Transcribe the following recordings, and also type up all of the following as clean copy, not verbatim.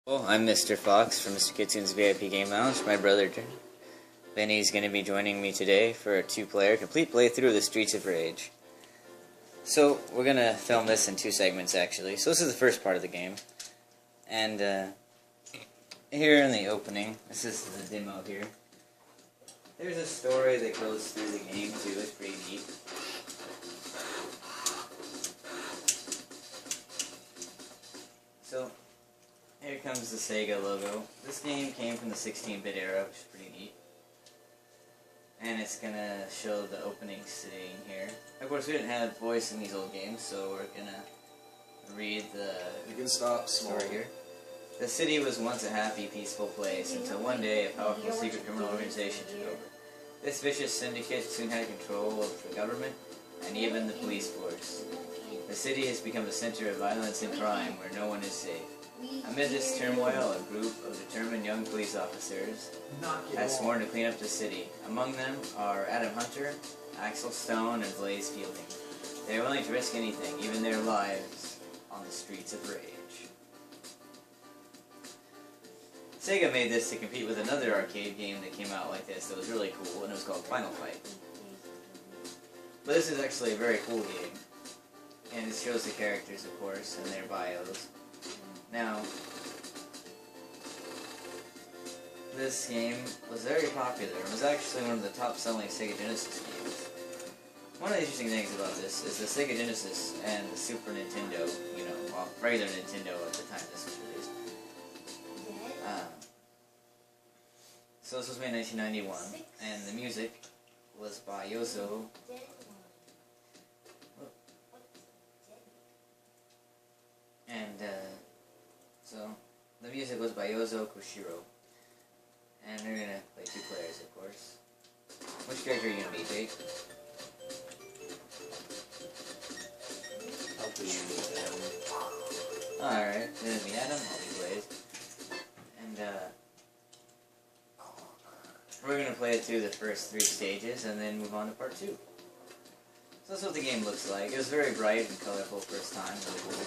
Well, I'm Mr. Fox from Mr. Kitsun's VIP Game Lounge. My brother Benny's going to be joining me today for a two-player complete playthrough of the Streets of Rage. So, we're going to film this in two segments, actually. So this is the first part of the game. And, here in the opening, this is the demo here. There's a story that goes through the game, too. It's pretty neat. So, here comes the Sega logo. This game came from the 16-bit era, which is pretty neat. And it's gonna show the opening scene here. Of course, we didn't have voice in these old games, so we're gonna read the story here. The city was once a happy, peaceful place, until one day a powerful secret criminal organization took over. This vicious syndicate soon had control of the government and even the police force. The city has become a center of violence and crime where no one is safe. Amid this turmoil, a group of determined young police officers has sworn to clean up the city. Among them are Adam Hunter, Axel Stone, and Blaze Fielding. They are willing to risk anything, even their lives, on the streets of Rage. Sega made this to compete with another arcade game that came out like this that was really cool, and it was called Final Fight. But this is actually a very cool game. And it shows the characters, of course, and their bios. Now, this game was very popular. It was actually one of the top-selling Sega Genesis games. One of the interesting things about this is the Sega Genesis and the Super Nintendo, well, regular Nintendo at the time this was released. So this was made in 1991, and the music was by Yozo. So, the music was by Yozo Koshiro. And they're gonna play two players, of course. Which character are you gonna be, Jake? I'll be Adam. Alright, you're gonna be Adam, I'll be Blaze. And, we're gonna play it through the first three stages and then move on to part two. So that's what the game looks like. It was very bright and colorful first time. Really cool.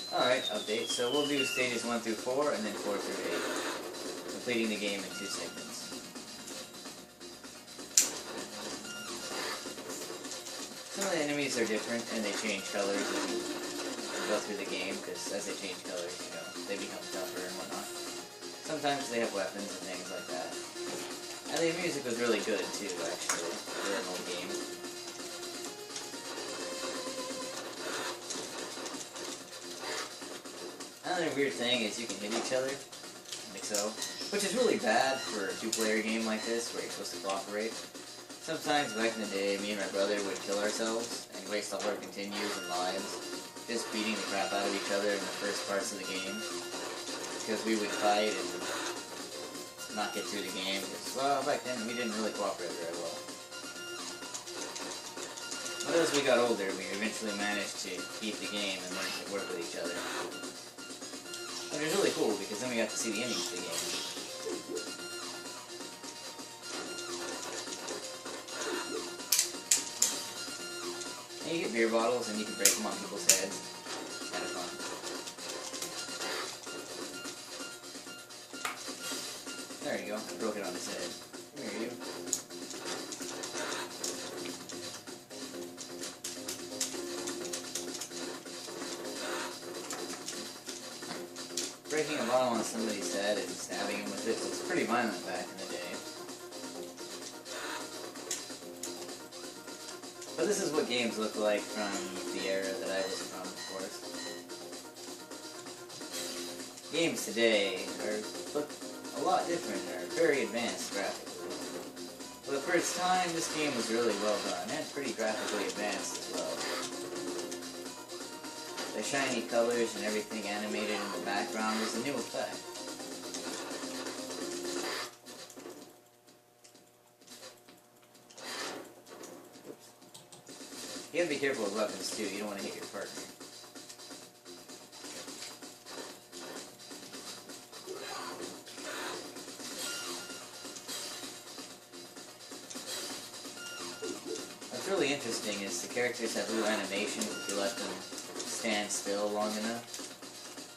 Alright, update. So we'll do stages 1 through 4 and then 4 through 8. Completing the game in two segments. Some of the enemies are different and they change colors as you go through the game, because as they change colors, they become tougher and whatnot. Sometimes they have weapons and things like that. And the music was really good too, actually, for an old game. Another weird thing is you can hit each other, like so, which is really bad for a two-player game like this, where you're supposed to cooperate. Sometimes back in the day, me and my brother would kill ourselves and waste all our continues and lives, just beating the crap out of each other in the first parts of the game, because we would fight and not get through the game, because, well, back then we didn't really cooperate very well. But as we got older, we eventually managed to beat the game and learn to work with each other. But it was really cool, because then we got to see the ending to the game. And you get beer bottles and you can break them on people's heads. It's kind of fun. There you go. I broke it on his head. Come here, you. Breaking a bottle on somebody's head and stabbing him with it was pretty violent back in the day. But this is what games look like from the era that I was from, of course. Games today look a lot different. They're very advanced graphically. But for its time, this game was really well done and pretty graphically advanced as well. The shiny colors and everything animated in the background was a new effect. You gotta be careful with weapons too, you don't want to hit your partner. what's really interesting is the characters have little animations if you let them stand still long enough.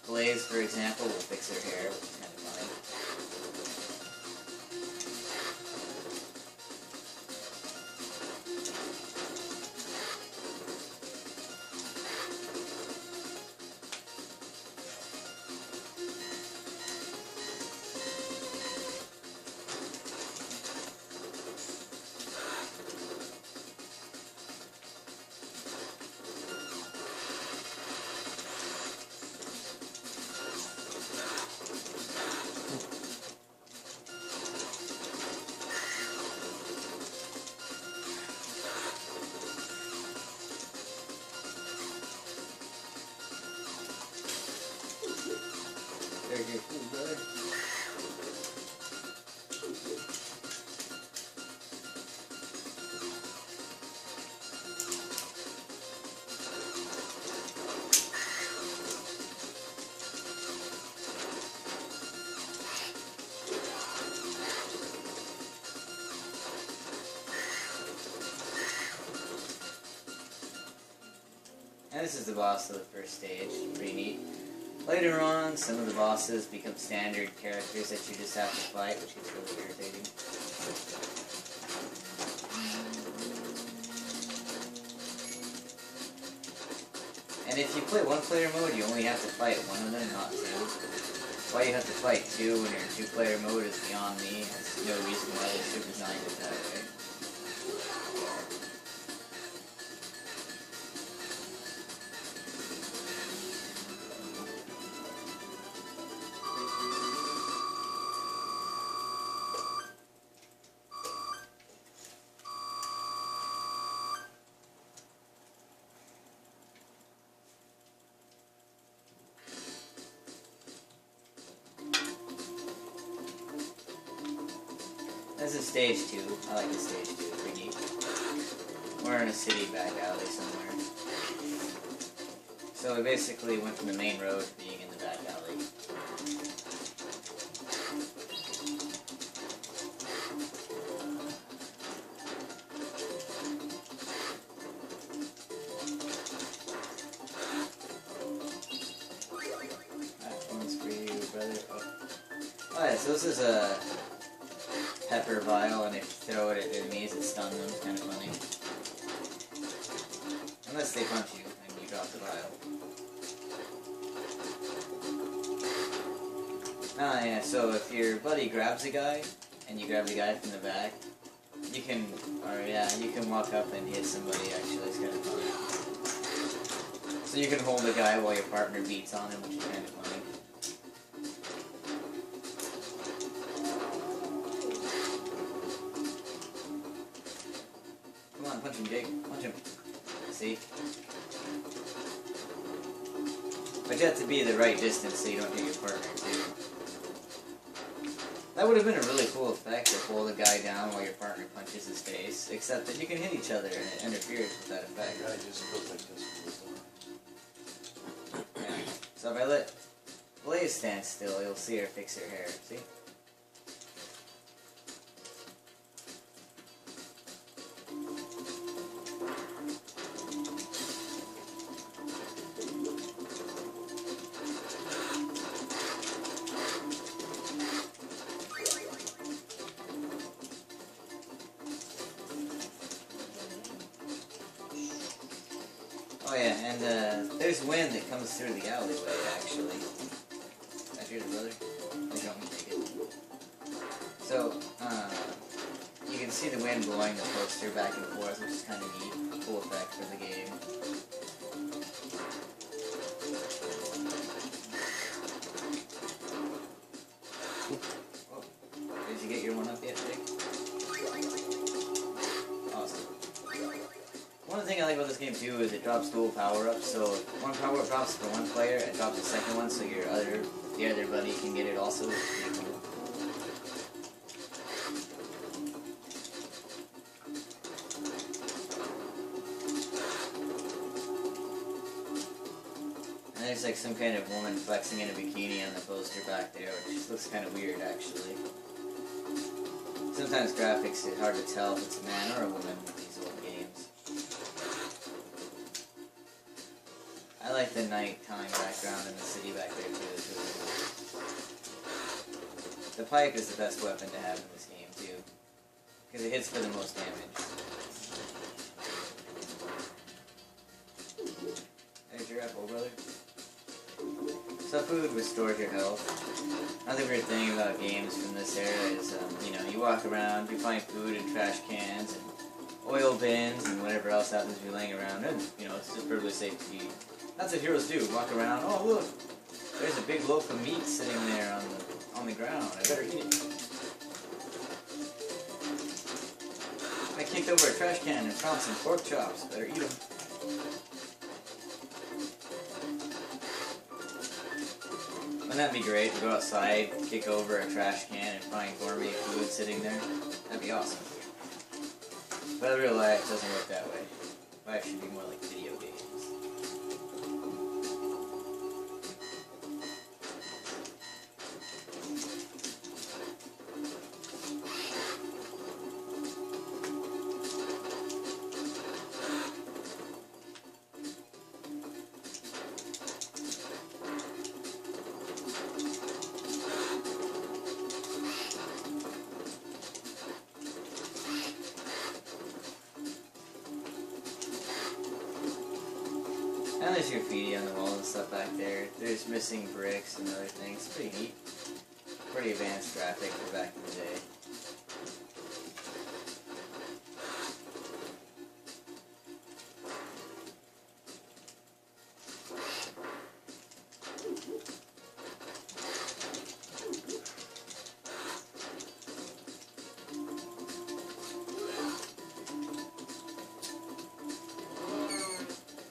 Blaze, for example, will fix her hair, which is kind of funny. Very good food, brother. And this is the boss of the first stage. Pretty neat. Later on, some of the bosses become standard characters that you just have to fight, which gets really irritating. And if you play one-player mode, you only have to fight one of them, not two. Why you have to fight two when you're in two-player mode is beyond me. There's no reason why they should design it that way. This is stage 2. I like this stage 2. Pretty neat. We're in a city back alley somewhere. So we basically went from the main road to being in the back alley. That one's for you, brother. Oh. Alright, so this is a pepper vial, and if you throw it at enemies, it stuns them. It's kind of funny. Unless they punch you, and you drop the vial. Ah, yeah, so if your buddy grabs a guy, and you grab the guy from the back, you can, you can walk up and hit somebody, actually. It's kind of funny. So you can hold the guy while your partner beats on him, which is kind of funny. Come on, punch him, Jake. Punch him. See? But you have to be the right distance so you don't hit your partner, too. That would have been a really cool effect to hold a guy down while your partner punches his face, except that you can hit each other and it interferes with that effect. Yeah, it just goes like this. Yeah. So if I let Blaze stand still, you'll see her fix her hair. See? Oh yeah, and there's wind that comes through the alleyway, actually. That's yours, brother. They don't take it. So, you can see the wind blowing the poster back and forth, which is kind of neat. Cool effect for the game. Oh, did you get your one up yet, Jake? Awesome. One thing I like about this game too is it drops dual power-ups, so if one power-up drops for one player, it drops a second one so the other buddy can get it also. Which is pretty cool. And there's like some kind of woman flexing in a bikini on the poster back there, which looks kind of weird actually. Sometimes graphics, it's hard to tell if it's a man or a woman with these old games. I like the nighttime background in the city back there too. It's really cool. The pipe is the best weapon to have in this game too, because it hits for the most damage. There's your apple, brother. So food restores your health. Another weird thing about games from this era is, you know, you walk around, you find food in trash cans and oil bins and whatever else happens to be laying around, and, you know, it's just perfectly safe to eat. That's what heroes do, walk around, oh look, there's a big loaf of meat sitting there on the ground, I better eat it. I kicked over a trash can and found some pork chops, better eat them. Wouldn't that be great to go outside, kick over a trash can, and find gourmet food sitting there? That'd be awesome. But real life doesn't work that way. Life should be more like video games. And there's graffiti on the wall and stuff back there. There's missing bricks and other things. Pretty neat. Pretty advanced graphic for back in the day.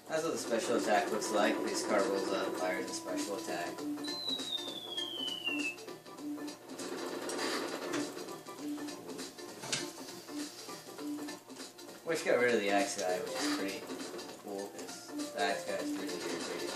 That's what the special attack looks like. This car rolls up, fires a special attack. Wish got rid of the axe guy, which is pretty cool, because the axe guy is really irritating.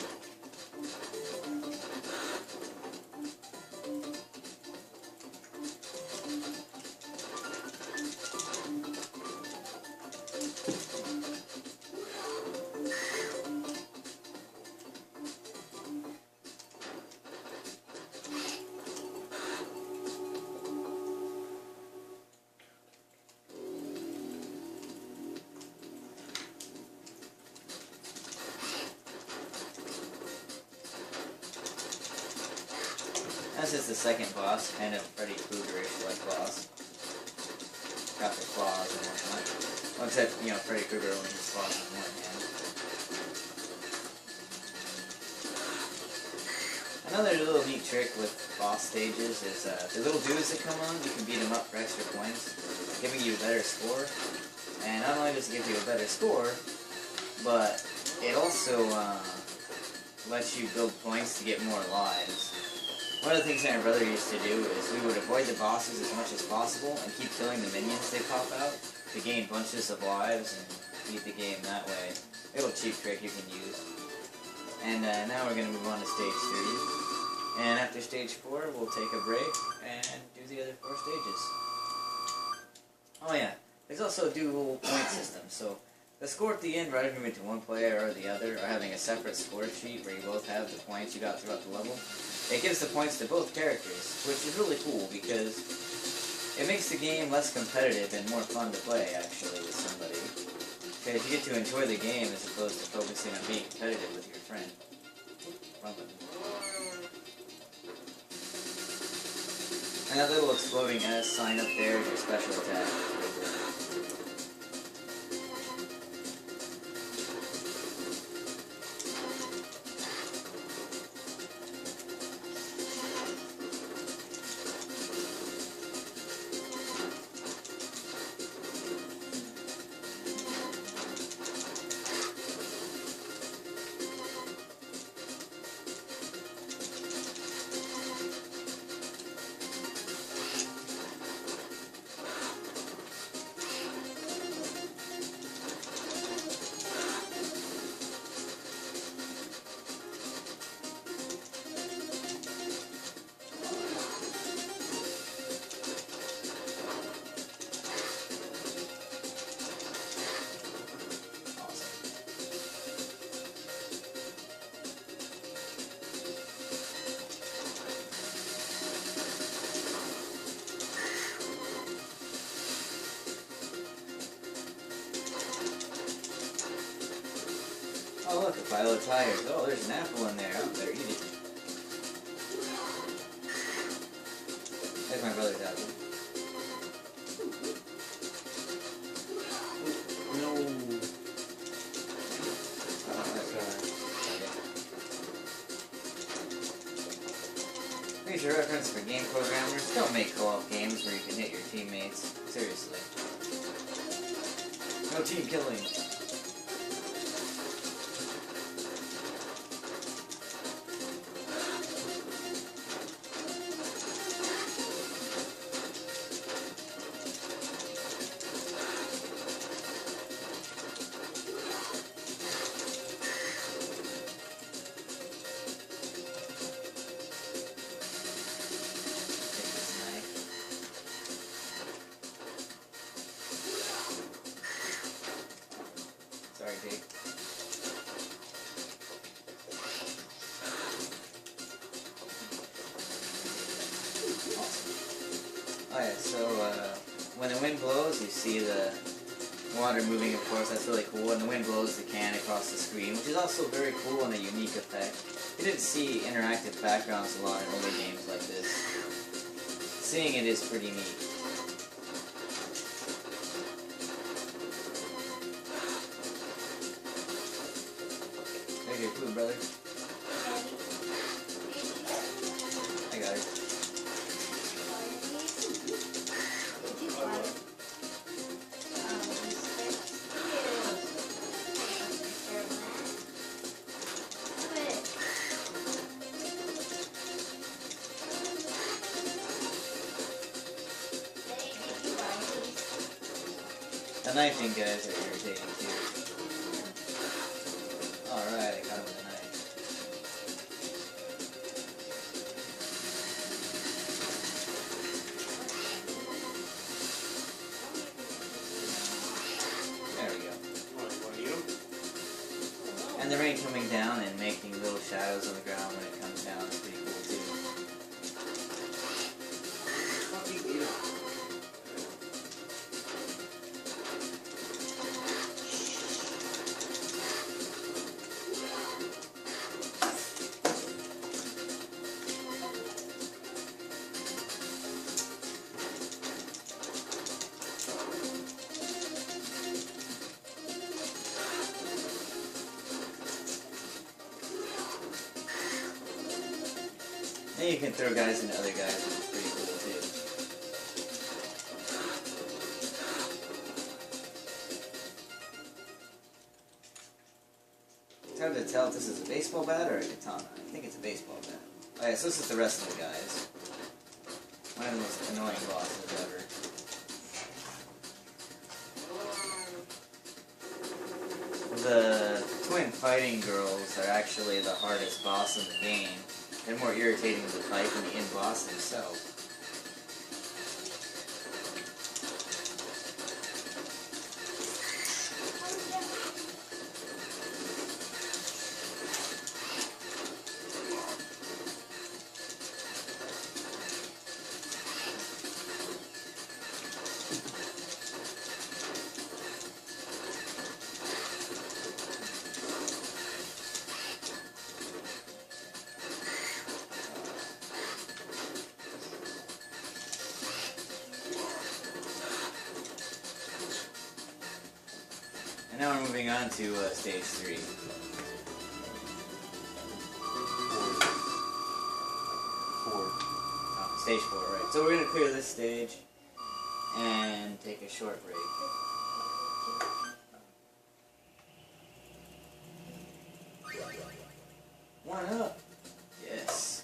This is the second boss, kind of Freddy Krueger-ish like boss. Got the claws and whatnot. Well, except, you know, Freddy Krueger only has claws on one hand. Another little neat trick with boss stages is the little dudes that come on, you can beat them up for extra points, giving you a better score. And not only does it give you a better score, but it also lets you build points to get more lives. One of the things that my brother used to do is we would avoid the bosses as much as possible and keep killing the minions they pop out to gain bunches of lives and beat the game that way. A little cheap trick you can use. And now we're going to move on to stage 3. And after stage 4, we'll take a break and do the other 4 stages. Oh yeah, there's also a dual point system, so the score at the end, rather than moving to one player or the other, or having a separate score sheet where you both have the points you got throughout the level, it gives the points to both characters, which is really cool because it makes the game less competitive and more fun to play, actually, with somebody. Because you get to enjoy the game as opposed to focusing on being competitive with your friend. And that little exploding S sign up there is your special attack. Oh look, a pile of tires. Oh, there's an apple in there. Oh, better eat it. There's my brother's apple. No. Oh, here's a reference for game programmers. Don't make co-op games where you can hit your teammates. Seriously. No team killing. Sorry, Jake. Oh yeah, so when the wind blows, you see the water moving, of course. That's really cool. When the wind blows the can across the screen, which is also very cool and a unique effect. You didn't see interactive backgrounds a lot in older games like this. Seeing it is pretty neat. There's your food, brother. I got it. The knifing guys are irritating too. Alright, I got him with a knife. There we go. What, you want to eat them? And the rain coming down and making little shadows on the ground when it comes down is pretty cool too. Fucking eat them. And you can throw guys into other guys, which is pretty cool too. It's hard to tell if this is a baseball bat or a katana. I think it's a baseball bat. Oh yeah, so this is the rest of the guys. One of the most annoying bosses ever. The twin fighting girls are actually the hardest boss in the game. They're more irritating to fight than the end boss himself. And now we're moving on to stage 3. 4. Oh, stage 4, right. So we're going to clear this stage and take a short break. One up. Yes.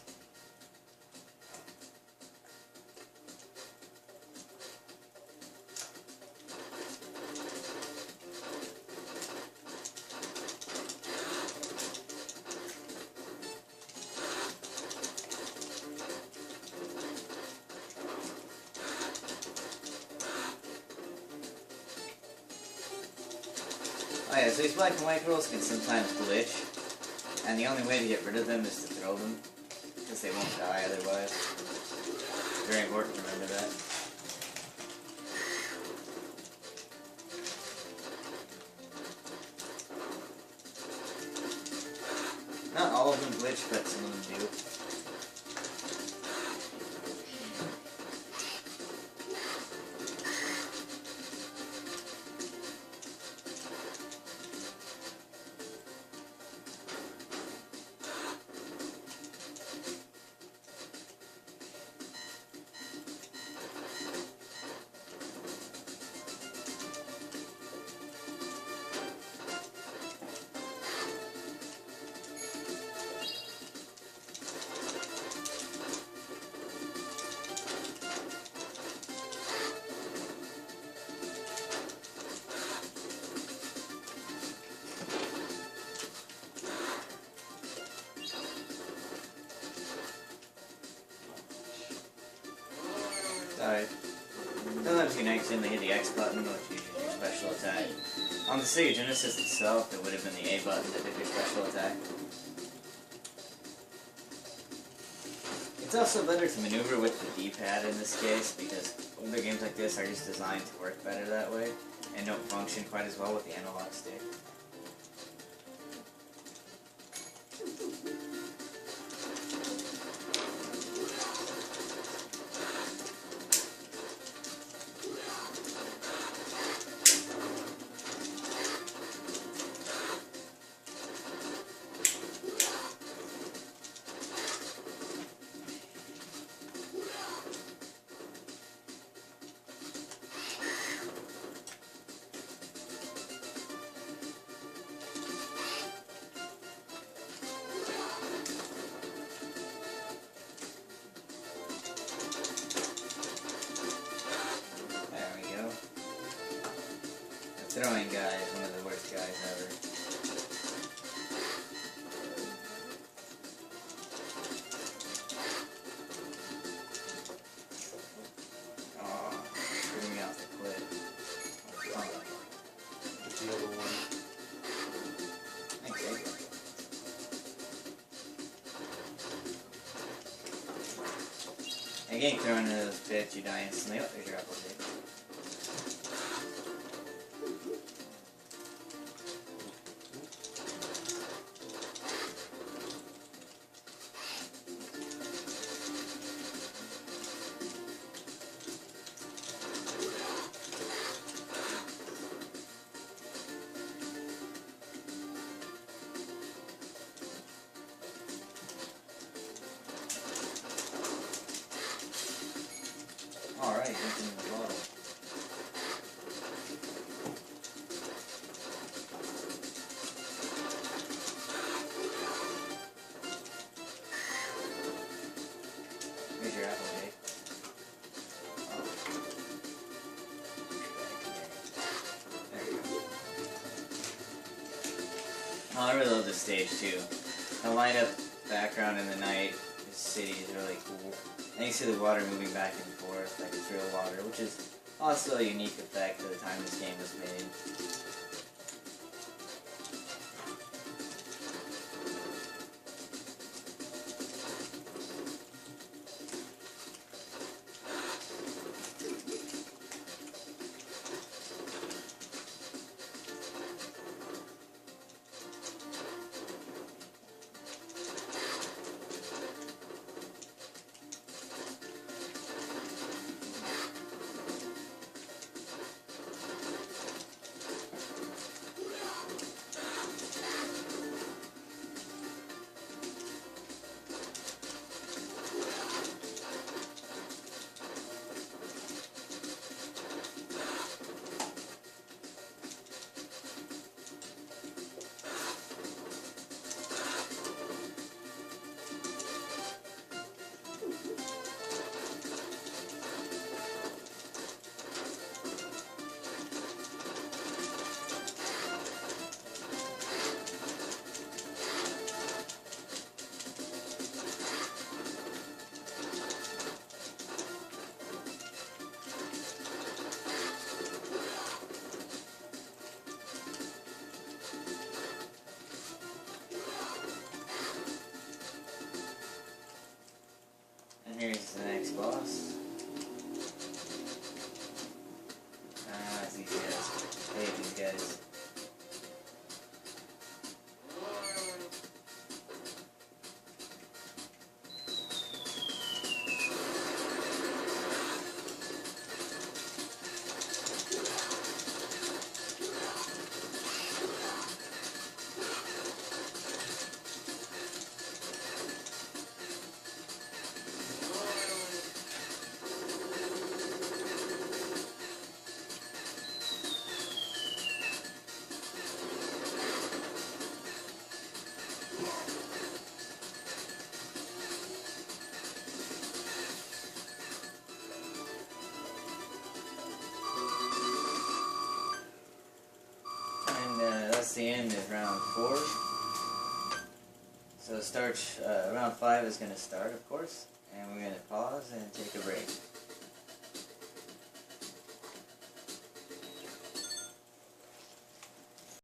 Oh yeah, so these black and white girls can sometimes glitch, and the only way to get rid of them is to throw them, because they won't die otherwise. Very important to remember that. all of them glitch, but some of them do. Alright. Sometimes you can accidentally hit the X button, which uses your special attack. On the Sega Genesis itself, it would have been the A button that did your special attack. It's also better to maneuver with the D-pad in this case, because older games like this are just designed to work better that way, and don't function quite as well with the analog stick. Throwing guy is one of the worst guys ever. Aw, threw me off the cliff. Oh. What's the other one? Thanks, Sega. And getting thrown into those pits, you die instantly. Oh, there's your apple cake. Alright, drinking the bottle. Here's your apple cake. Oh. There you go. Oh, I really love this stage too. The light up background in the night, this city is really cool. And you see the water moving back and forth, like it's real water, which is also a unique effect for the time this game was made. Here's the next boss. Ah, it's these guys. I hate these guys. That's the end of round 4. So round 5 is going to start, of course, and we're going to pause and take a break.